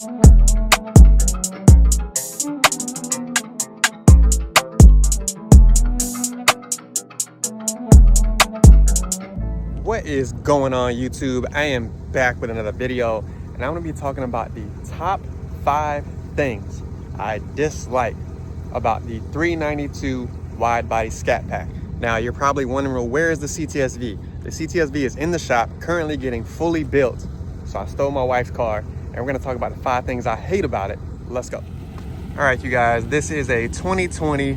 What is going on, YouTube? I am back with another video, and I'm going to be talking about the top 5 things I dislike about the 392 Widebody Scatpack. Now, you're probably wondering, well, where is the CTSV? The CTSV is in the shop, currently getting fully built. So I stole my wife's car, and we're going to talk about the 5 things I hate about it. Let's go. All right, you guys, this is a 2020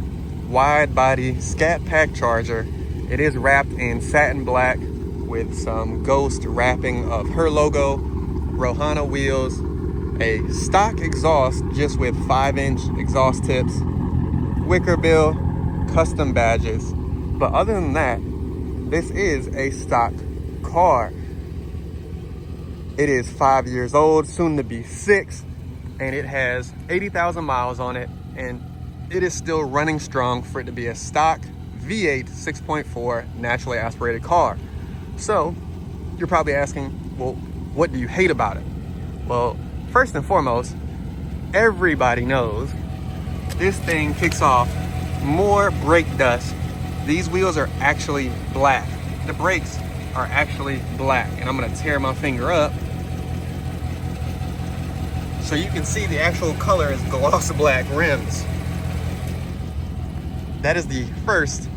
Widebody Scatpack Charger. It is wrapped in satin black with some ghost wrapping of her logo, Rohana wheels, a stock exhaust just with 5-inch exhaust tips, wicker bill, custom badges. But other than that, this is a stock car. It is 5 years old, soon to be 6, and it has 80,000 miles on it, and it is still running strong for it to be a stock V8 6.4 naturally aspirated car. So you're probably asking, well, what do you hate about it? Well, first and foremost, everybody knows this thing kicks off more brake dust. These wheels are actually black. The brakes are actually black, and I'm gonna tear my finger up so you can see the actual color is gloss black rims. That is the first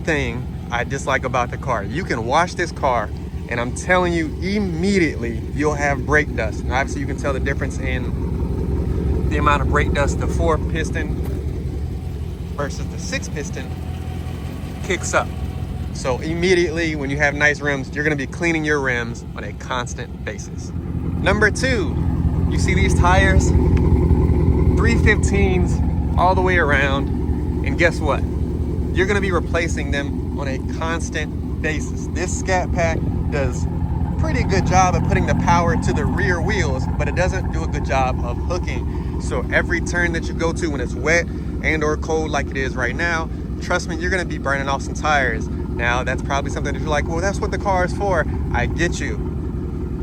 thing I dislike about the car. You can wash this car, and I'm telling you, immediately you'll have brake dust. And obviously you can tell the difference in the amount of brake dust the 4-piston versus the 6-piston kicks up. So immediately when you have nice rims, you're gonna be cleaning your rims on a constant basis. Number 2, you see these tires, 315s all the way around, and guess what? You're gonna be replacing them on a constant basis. This Scat Pack does a pretty good job of putting the power to the rear wheels, but it doesn't do a good job of hooking. So every turn that you go to when it's wet and or cold like it is right now, trust me, you're gonna be burning off some tires. Now, that's probably something that you're like, well, that's what the car is for. I get you.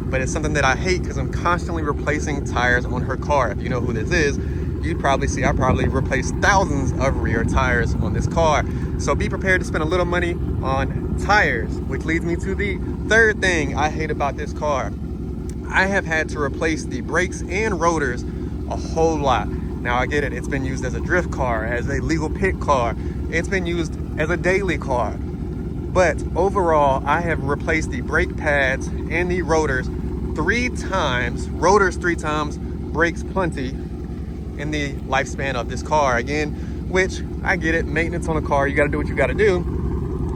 But it's something that I hate because I'm constantly replacing tires on her car. If you know who this is, you'd probably see I probably replaced thousands of rear tires on this car. So be prepared to spend a little money on tires, which leads me to the third thing I hate about this car. I have had to replace the brakes and rotors a whole lot. Now, I get it, it's been used as a drift car, as a legal pit car. It's been used as a daily car. But overall, I have replaced the brake pads and the rotors 3 times, rotors 3 times, brakes plenty in the lifespan of this car. Again, which I get it, maintenance on a car, you gotta do what you gotta do.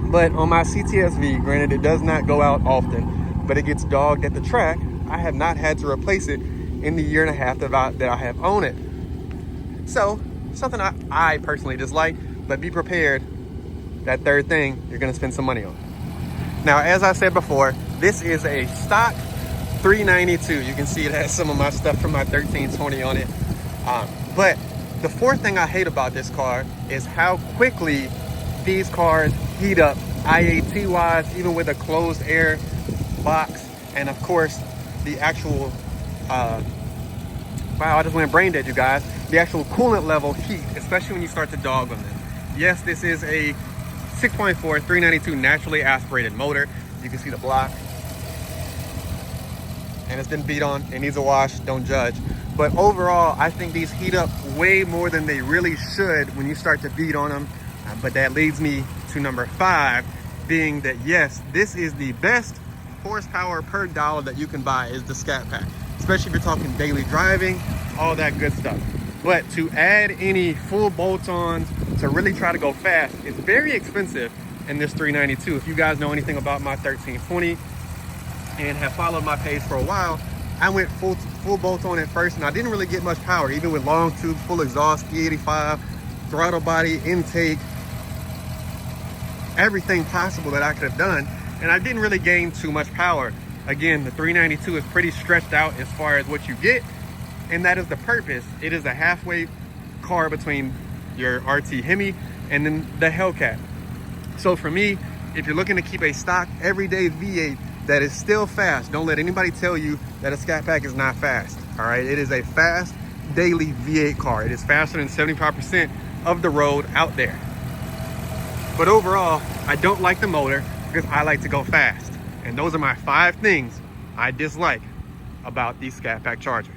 But on my CTSV, granted it does not go out often, but it gets dogged at the track, I have not had to replace it in the 1.5 years that I have owned it. So, something I personally dislike, but be prepared, that third thing you're gonna spend some money on. Now, as I said before, this is a stock 392. You can see it has some of my stuff from my 1320 on it. But the fourth thing I hate about this car is how quickly these cars heat up IAT wise, even with a closed air box. And of course, the actual, wow, I just went brain dead, you guys. The actual coolant level heat, especially when you start to dog on them. Yes, this is a 6.4 392 naturally aspirated motor. You can see the block. And it's been beat on, it needs a wash, don't judge. But overall, I think these heat up way more than they really should when you start to beat on them. But that leads me to number 5, being that yes, this is the best horsepower per dollar that you can buy is the Scat Pack. Especially if you're talking daily driving, all that good stuff. But to add any full bolt-ons to really try to go fast, it's very expensive in this 392. If you guys know anything about my 1320 and have followed my page for a while, I went full bolt on at first, and I didn't really get much power, even with long tubes, full exhaust, E85, throttle body, intake, everything possible that I could have done, and I didn't really gain too much power. Again, the 392 is pretty stretched out as far as what you get, and that is the purpose. It is a halfway car between your RT Hemi and then the Hellcat. So for me, if you're looking to keep a stock everyday V8 that is still fast, don't let anybody tell you that a Scat Pack is not fast. All right, it is a fast daily V8 car. It is faster than 75% of the road out there. But overall, I don't like the motor because I like to go fast. And those are my 5 things I dislike about the Scatpack Charger.